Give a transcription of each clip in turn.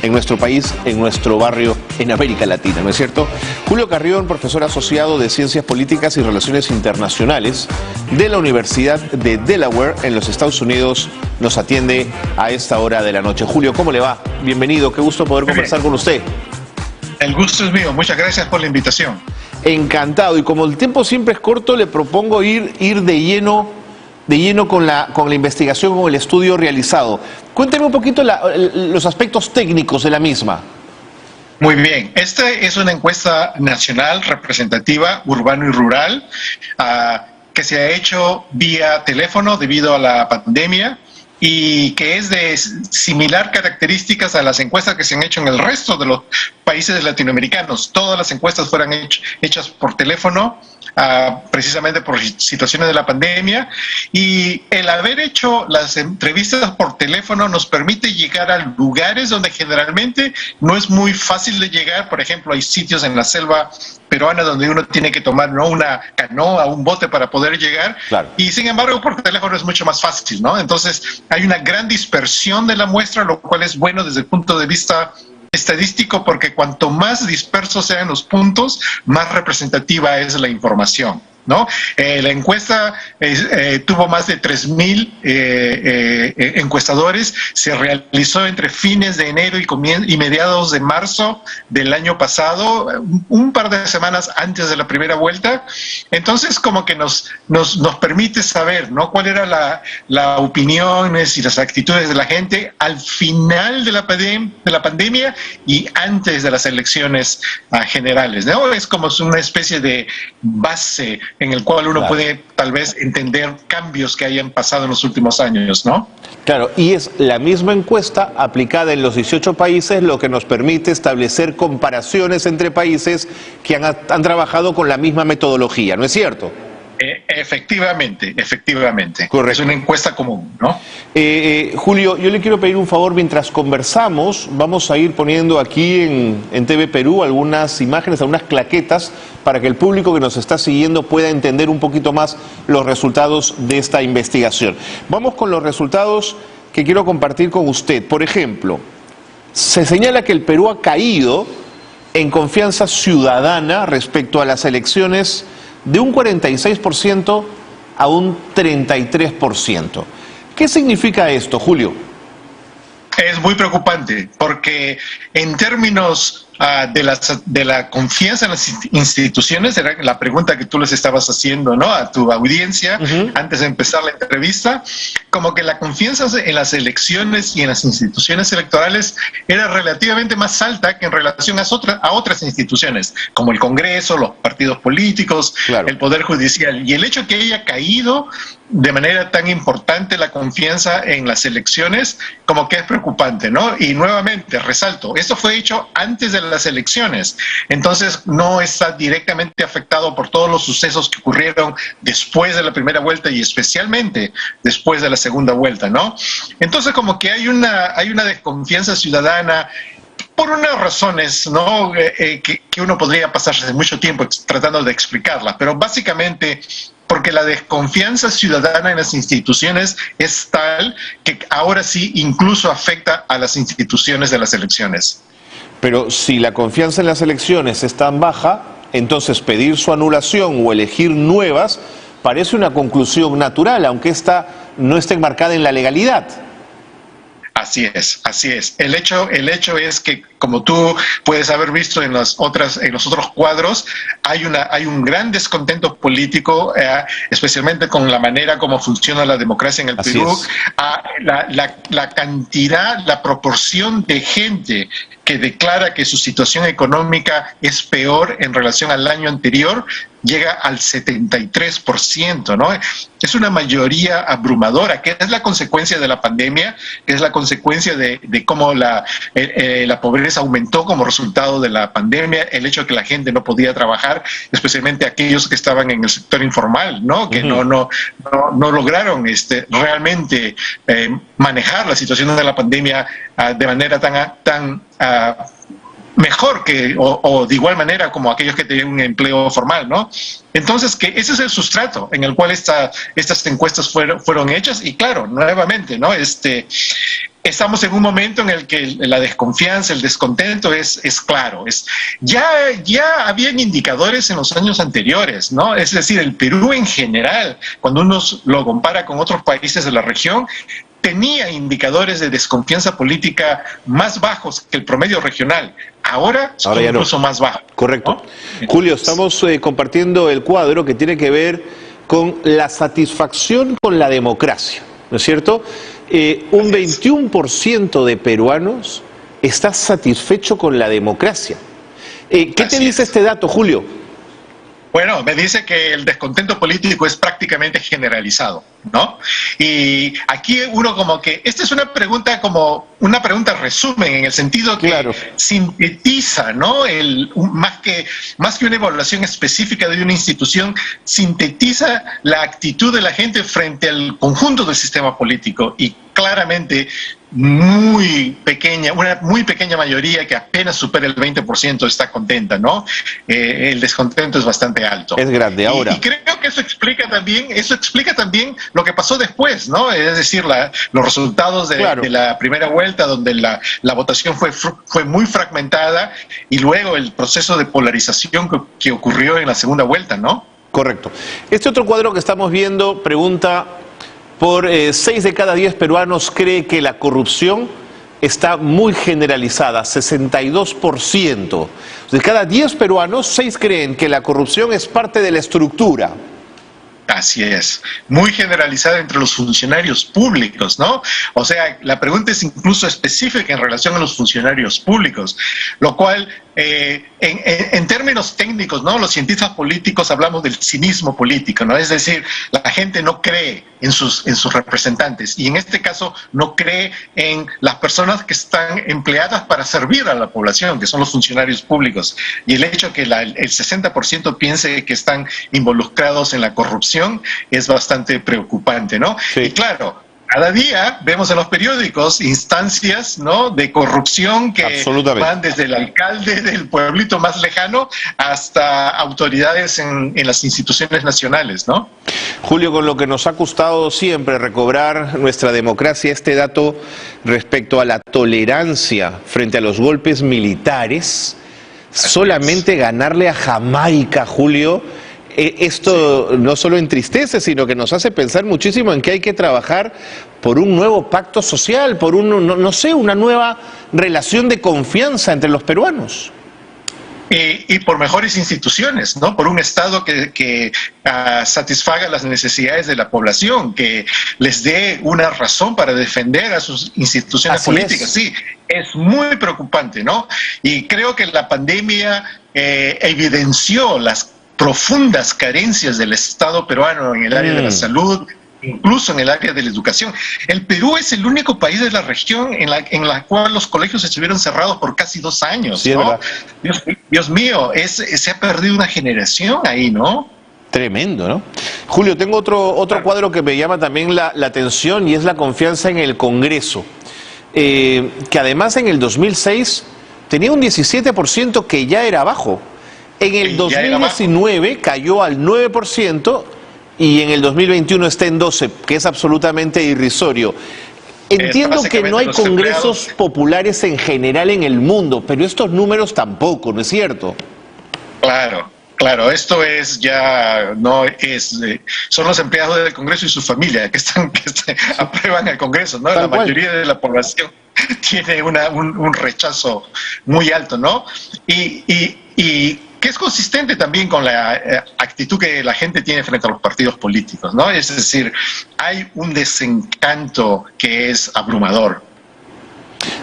en nuestro país, en nuestro barrio, en América Latina, ¿no es cierto? Julio Carrión, profesor asociado de Ciencias Políticas y Relaciones Internacionales de la Universidad de Delaware en los Estados Unidos, nos atiende a esta hora de la noche. Julio, ¿cómo le va? Bienvenido, qué gusto poder conversar con usted. El gusto es mío, muchas gracias por la invitación. Encantado, y como el tiempo siempre es corto, le propongo ir de lleno con la investigación, con el estudio realizado. Cuénteme un poquito los aspectos técnicos de la misma. Muy bien, esta es una encuesta nacional representativa, urbano y rural, que se ha hecho vía teléfono debido a la pandemia y que es de similar características a las encuestas que se han hecho en el resto de los países latinoamericanos. Todas las encuestas fueron hechas por teléfono, precisamente por situaciones de la pandemia, y el haber hecho las entrevistas por teléfono nos permite llegar a lugares donde generalmente no es muy fácil de llegar. Por ejemplo, hay sitios en la selva peruana donde uno tiene que tomar una canoa, un bote para poder llegar, claro. Y sin embargo por teléfono es mucho más fácil, ¿no? Entonces hay una gran dispersión de la muestra, lo cual es bueno desde el punto de vista estadístico, porque cuanto más dispersos sean los puntos, más representativa es la información, ¿no? La encuesta tuvo más de 3,000 encuestadores, se realizó entre fines de enero y mediados de marzo del año pasado, un par de semanas antes de la primera vuelta. Entonces como que nos permite saber, ¿no?, cuál era la opiniones y las actitudes de la gente al final de la pandemia y antes de las elecciones generales, ¿no? Es como una especie de base en el cual uno puede tal vez entender cambios que hayan pasado en los últimos años, ¿no? Claro, y es la misma encuesta aplicada en los 18 países, lo que nos permite establecer comparaciones entre países que han trabajado con la misma metodología, ¿no es cierto? Efectivamente. Correcto. Es una encuesta común, ¿no? Julio, yo le quiero pedir un favor. Mientras conversamos, vamos a ir poniendo aquí en TV Perú algunas imágenes, algunas claquetas, para que el público que nos está siguiendo pueda entender un poquito más los resultados de esta investigación. Vamos con los resultados que quiero compartir con usted. Por ejemplo, se señala que el Perú ha caído en confianza ciudadana respecto a las elecciones de un 46% a un 33%. ¿Qué significa esto, Julio? Es muy preocupante, porque en términos de la confianza en las instituciones, era la pregunta que tú les estabas haciendo, ¿no?, a tu audiencia antes de empezar la entrevista, como que la confianza en las elecciones y en las instituciones electorales era relativamente más alta que en relación a otras instituciones, como el Congreso, los partidos políticos, claro, el Poder Judicial. Y el hecho que haya caído de manera tan importante la confianza en las elecciones, como que es preocupante, ¿no? Y nuevamente, resalto, esto fue hecho antes de las elecciones, entonces no está directamente afectado por todos los sucesos que ocurrieron después de la primera vuelta y especialmente después de la segunda vuelta, ¿no? Entonces como que hay una desconfianza ciudadana por unas razones, ¿no?, que uno podría pasarse mucho tiempo tratando de explicarla, pero básicamente porque la desconfianza ciudadana en las instituciones es tal que ahora sí incluso afecta a las instituciones de las elecciones. Pero si la confianza en las elecciones es tan baja, entonces pedir su anulación o elegir nuevas parece una conclusión natural, aunque esta no esté enmarcada en la legalidad. Así es. El hecho es que, como tú puedes haber visto en los otros cuadros, hay un gran descontento político, especialmente con la manera como funciona la democracia en el Perú. La cantidad, la proporción de gente que declara que su situación económica es peor en relación al año anterior llega al 73%, ¿no? Es una mayoría abrumadora, que es la consecuencia de la pandemia, que es la consecuencia de cómo la pobreza aumentó como resultado de la pandemia, el hecho de que la gente no podía trabajar, especialmente aquellos que estaban en el sector informal, ¿no?, que no lograron realmente manejar la situación de la pandemia de manera tan mejor o de igual manera como aquellos que tenían un empleo formal, ¿no? Entonces, que ese es el sustrato en el cual estas encuestas fueron hechas. Y claro, nuevamente, ¿no?, estamos en un momento en el que la desconfianza, el descontento es claro. Ya habían indicadores en los años anteriores, ¿no? Es decir, el Perú en general, cuando uno lo compara con otros países de la región, tenía indicadores de desconfianza política más bajos que el promedio regional. Ahora son incluso más bajos. Correcto. ¿No? Julio, estamos compartiendo el cuadro que tiene que ver con la satisfacción con la democracia, ¿no es cierto? Un 21% de peruanos está satisfecho con la democracia. ¿Qué te dice este dato, Julio? Bueno, me dice que el descontento político es prácticamente generalizado, ¿no? Y aquí uno como que, esta es una pregunta resumen, en el sentido que sintetiza, ¿no? Más que una evaluación específica de una institución, sintetiza la actitud de la gente frente al conjunto del sistema político, y claramente una muy pequeña mayoría que apenas supera el 20% está contenta, ¿no? El descontento es bastante alto. Es grande ahora. Y creo que eso explica también lo que pasó después, ¿no? Es decir, los resultados de la primera vuelta, donde la votación fue muy fragmentada, y luego el proceso de polarización que ocurrió en la segunda vuelta, ¿no? Correcto. Este otro cuadro que estamos viendo pregunta: por 6 de cada 10 peruanos cree que la corrupción está muy generalizada, 62%. De cada 10 peruanos, 6 creen que la corrupción es parte de la estructura. Así es, muy generalizada entre los funcionarios públicos, ¿no? O sea, la pregunta es incluso específica en relación a los funcionarios públicos, lo cual, en términos técnicos, ¿no? Los cientistas políticos hablamos del cinismo político, ¿no? Es decir, la gente no cree en sus representantes, y en este caso no cree en las personas que están empleadas para servir a la población, que son los funcionarios públicos. Y el hecho que el 60% piense que están involucrados en la corrupción es bastante preocupante, ¿no? Sí. Y claro, cada día vemos en los periódicos instancias, ¿no?, de corrupción que van desde el alcalde del pueblito más lejano hasta autoridades en las instituciones nacionales, ¿no? Julio, con lo que nos ha costado siempre recobrar nuestra democracia, este dato respecto a la tolerancia frente a los golpes militares, solamente ganarle a Jamaica, Julio, esto no solo entristece, sino que nos hace pensar muchísimo en que hay que trabajar por un nuevo pacto social, por una nueva relación de confianza entre los peruanos. Y por mejores instituciones, ¿no? Por un Estado que satisfaga las necesidades de la población, que les dé una razón para defender a sus instituciones políticas. Sí, es muy preocupante, ¿no? Y creo que la pandemia evidenció las profundas carencias del Estado peruano en el área de la salud, incluso en el área de la educación. El Perú es el único país de la región en la cual los colegios estuvieron cerrados por casi 2 años, sí, ¿no? Dios mío, se ha perdido una generación ahí, ¿no? Tremendo, ¿no? Julio, tengo otro cuadro que me llama también la atención, y es la confianza en el Congreso, que además en el 2006 tenía un 17% que ya era bajo. En el 2019 cayó al 9% y en el 2021 está en 12%, que es absolutamente irrisorio. Entiendo que no hay congresos populares en general en el mundo, pero estos números tampoco, ¿no es cierto? Claro, esto es son los empleados del Congreso y su familia que aprueban el Congreso, ¿no? La mayoría de la población tiene un rechazo muy alto, ¿no? Y que es consistente también con la actitud que la gente tiene frente a los partidos políticos, ¿no? Es decir, hay un desencanto que es abrumador.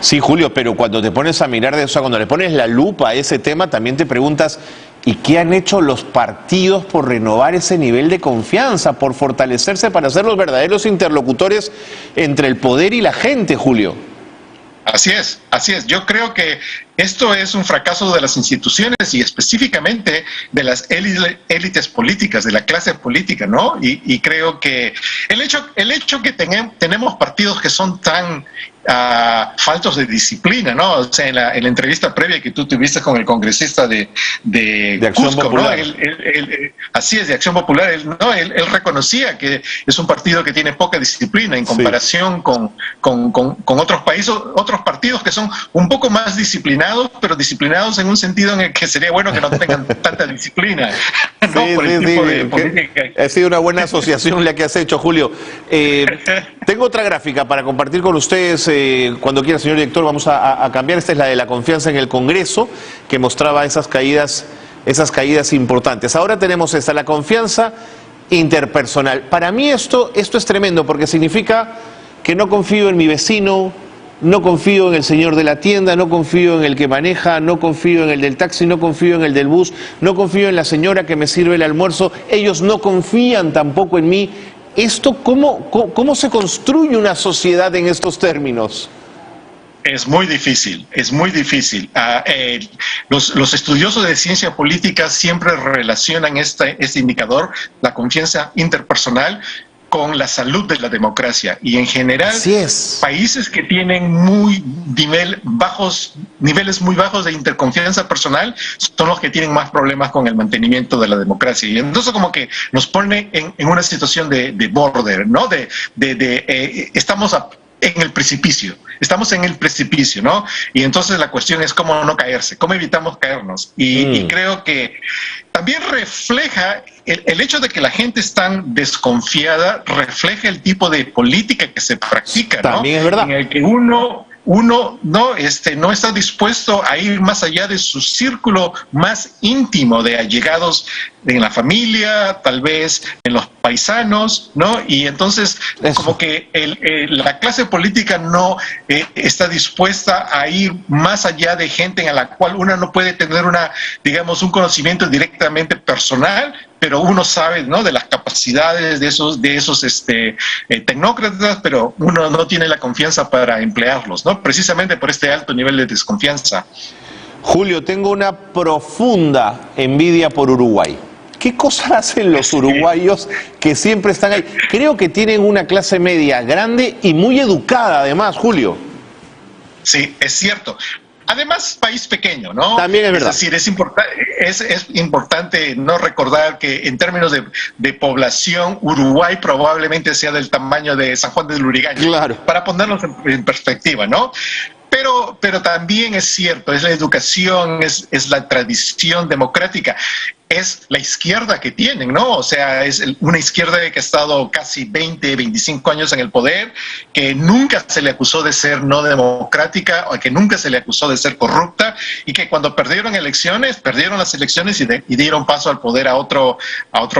Sí, Julio, pero cuando te pones a mirar de eso, cuando le pones la lupa a ese tema, también te preguntas, ¿y qué han hecho los partidos por renovar ese nivel de confianza, por fortalecerse para ser los verdaderos interlocutores entre el poder y la gente, Julio? Así es. Yo creo que esto es un fracaso de las instituciones y específicamente de las élites políticas, de la clase política, ¿no? Y creo que el hecho que tenemos partidos que son tan faltos de disciplina, ¿no? O sea, en la entrevista previa que tú tuviste con el congresista de Acción Cusco, Popular, ¿no? Así es, de Acción Popular, él reconocía que es un partido que tiene poca disciplina en comparación con otros países, otros partidos que son un poco más disciplinados, pero disciplinados en un sentido en el que sería bueno que no tengan tanta disciplina, ¿no? Sí, por el tipo de política. Ha sido una buena asociación la que has hecho, Julio. Tengo otra gráfica para compartir con ustedes. Cuando quiera, señor director, vamos a cambiar. Esta es la de la confianza en el Congreso, que mostraba esas caídas importantes. Ahora tenemos esta, la confianza interpersonal. Para mí esto es tremendo, porque significa que no confío en mi vecino, no confío en el señor de la tienda, no confío en el que maneja, no confío en el del taxi, no confío en el del bus, no confío en la señora que me sirve el almuerzo. Ellos no confían tampoco en mí. ¿Esto cómo se construye una sociedad en estos términos? Es muy difícil, es muy difícil. Los estudiosos de ciencia política siempre relacionan este indicador, la confianza interpersonal, con la salud de la democracia. Y en general, países que tienen niveles muy bajos de interconfianza personal son los que tienen más problemas con el mantenimiento de la democracia. Y entonces como que nos pone en una situación de border, ¿no? Estamos en el precipicio. Estamos en el precipicio, ¿no? Y entonces la cuestión es cómo no caerse, cómo evitamos caernos. Y creo que también refleja el hecho de que la gente es tan desconfiada, refleja el tipo de política que se practica, ¿no? También es verdad. En el que uno no está dispuesto a ir más allá de su círculo más íntimo de allegados en la familia, tal vez en los paisanos, ¿no? Y entonces como que la clase política no está dispuesta a ir más allá de gente en la cual uno no puede tener un conocimiento directamente personal, pero uno sabe, ¿no?, de las capacidades de esos tecnócratas, pero uno no tiene la confianza para emplearlos, ¿no? Precisamente por este alto nivel de desconfianza. Julio, tengo una profunda envidia por Uruguay. ¿Qué cosas hacen los uruguayos que siempre están ahí? Creo que tienen una clase media grande y muy educada, además, Julio. Sí, es cierto. Además, país pequeño, ¿no? También es verdad. Es decir, es importante no recordar que en términos de población, Uruguay probablemente sea del tamaño de San Juan del Lurigancho. Claro. Para ponerlos en perspectiva, ¿no? Pero también es cierto, es la educación, es la tradición democrática, es la izquierda que tienen, ¿no? O sea, es una izquierda que ha estado casi 20, 25 años en el poder, que nunca se le acusó de ser no democrática, o que nunca se le acusó de ser corrupta, y que cuando perdieron las elecciones y dieron paso al poder a otro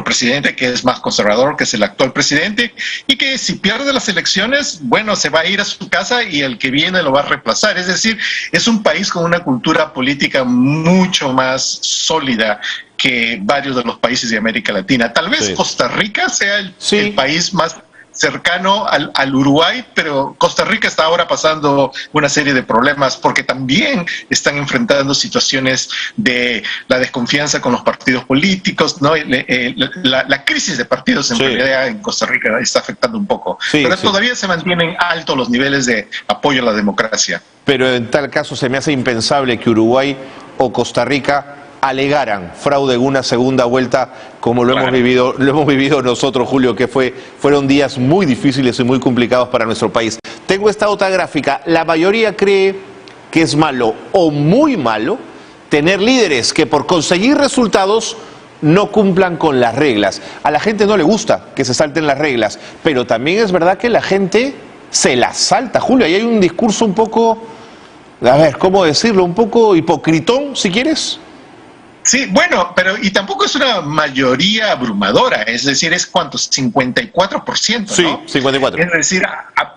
presidente que es más conservador, que es el actual presidente, y que si pierde las elecciones, bueno, se va a ir a su casa y el que viene lo va a reemplazar. Es decir, es un país con una cultura política mucho más sólida que varios de los países de América Latina. Tal vez Costa Rica sea el país más cercano al Uruguay, pero Costa Rica está ahora pasando una serie de problemas porque también están enfrentando situaciones de la desconfianza con los partidos políticos, ¿no? La crisis de partidos en realidad en Costa Rica está afectando un poco, pero todavía se mantienen altos los niveles de apoyo a la democracia. Pero en tal caso se me hace impensable que Uruguay o Costa Rica alegaran fraude en una segunda vuelta como lo hemos vivido nosotros, Julio, que fueron días muy difíciles y muy complicados para nuestro país. Tengo esta otra gráfica. La mayoría cree que es malo o muy malo tener líderes que por conseguir resultados no cumplan con las reglas. A la gente no le gusta que se salten las reglas, pero también es verdad que la gente se las salta, Julio. Ahí hay un discurso un poco, a ver, ¿cómo decirlo? Un poco hipocritón, si quieres. Sí, bueno, pero y tampoco es una mayoría abrumadora, es decir, es ¿cuánto? 54%, ¿no? Sí, 54%. Es decir,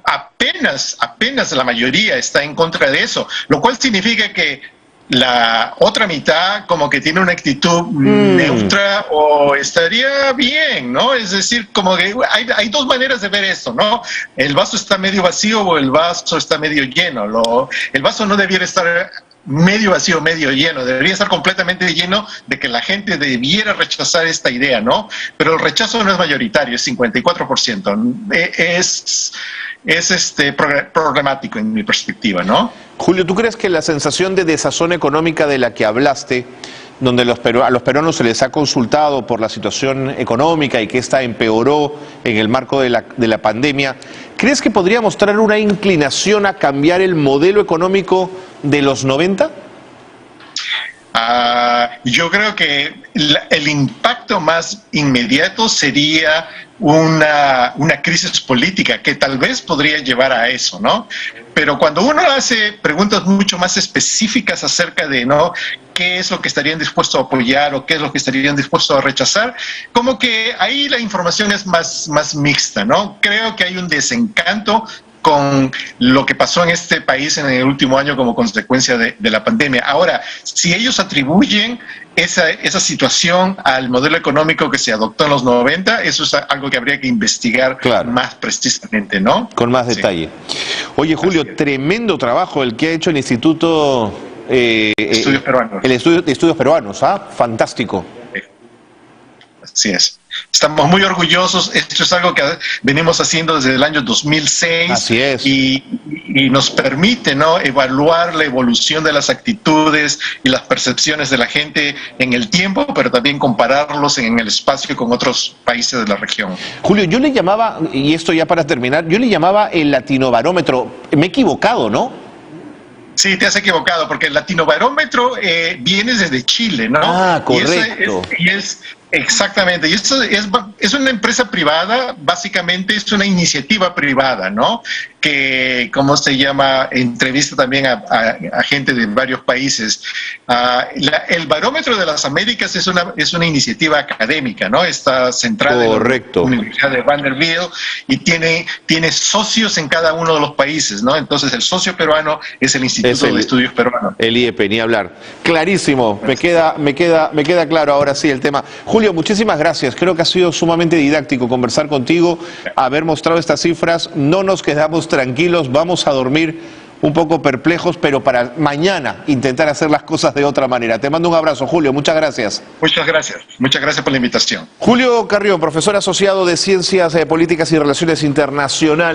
apenas la mayoría está en contra de eso, lo cual significa que la otra mitad como que tiene una actitud neutra o estaría bien, ¿no? Es decir, como que hay dos maneras de ver esto, ¿no? El vaso está medio vacío o el vaso está medio lleno. El vaso no debiera estar medio vacío, medio lleno. Debería estar completamente lleno de que la gente debiera rechazar esta idea, ¿no? Pero el rechazo no es mayoritario, es 54%. Es problemático en mi perspectiva, ¿no? Julio, ¿tú crees que la sensación de desazón económica de la que hablaste, donde a los peruanos se les ha consultado por la situación económica y que esta empeoró en el marco de la pandemia, ¿crees que podría mostrar una inclinación a cambiar el modelo económico de los 90? Yo creo que el impacto más inmediato sería una crisis política que tal vez podría llevar a eso, ¿no? Pero cuando uno hace preguntas mucho más específicas acerca de, ¿no?, qué es lo que estarían dispuestos a apoyar o qué es lo que estarían dispuestos a rechazar, como que ahí la información es más mixta, ¿no? Creo que hay un desencanto con lo que pasó en este país en el último año como consecuencia de la pandemia. Ahora, si ellos atribuyen esa situación al modelo económico que se adoptó en los 90, eso es algo que habría que investigar más precisamente, ¿no? Con más detalle. Oye, Julio, tremendo trabajo el que ha hecho el Instituto Estudios Peruanos. El Estudio de Estudios Peruanos, fantástico. Así es. Estamos muy orgullosos. Esto es algo que venimos haciendo desde el año 2006. Así es. Y nos permite, ¿no?, evaluar la evolución de las actitudes y las percepciones de la gente en el tiempo, pero también compararlos en el espacio con otros países de la región. Julio, yo le llamaba, y esto ya para terminar, yo le llamaba el Latinobarómetro. Me he equivocado, ¿no? Sí, te has equivocado, porque el Latinobarómetro viene desde Chile, ¿no? Correcto. Exactamente, y esto es una empresa privada, básicamente es una iniciativa privada, ¿no? Que, ¿cómo se llama?, entrevista también a gente de varios países. El Barómetro de las Américas es una iniciativa académica, ¿no? Está centrada en la Universidad de Vanderbilt y tiene socios en cada uno de los países, ¿no? Entonces el socio peruano es el Instituto de Estudios Peruanos. El IEP, ni hablar. Clarísimo, me queda claro ahora sí el tema. Julio, muchísimas gracias. Creo que ha sido sumamente didáctico conversar contigo, haber mostrado estas cifras. No nos quedamos tranquilos, vamos a dormir un poco perplejos, pero para mañana intentar hacer las cosas de otra manera. Te mando un abrazo, Julio. Muchas gracias. Muchas gracias por la invitación. Julio Carrión, profesor asociado de Ciencias Políticas y Relaciones Internacionales.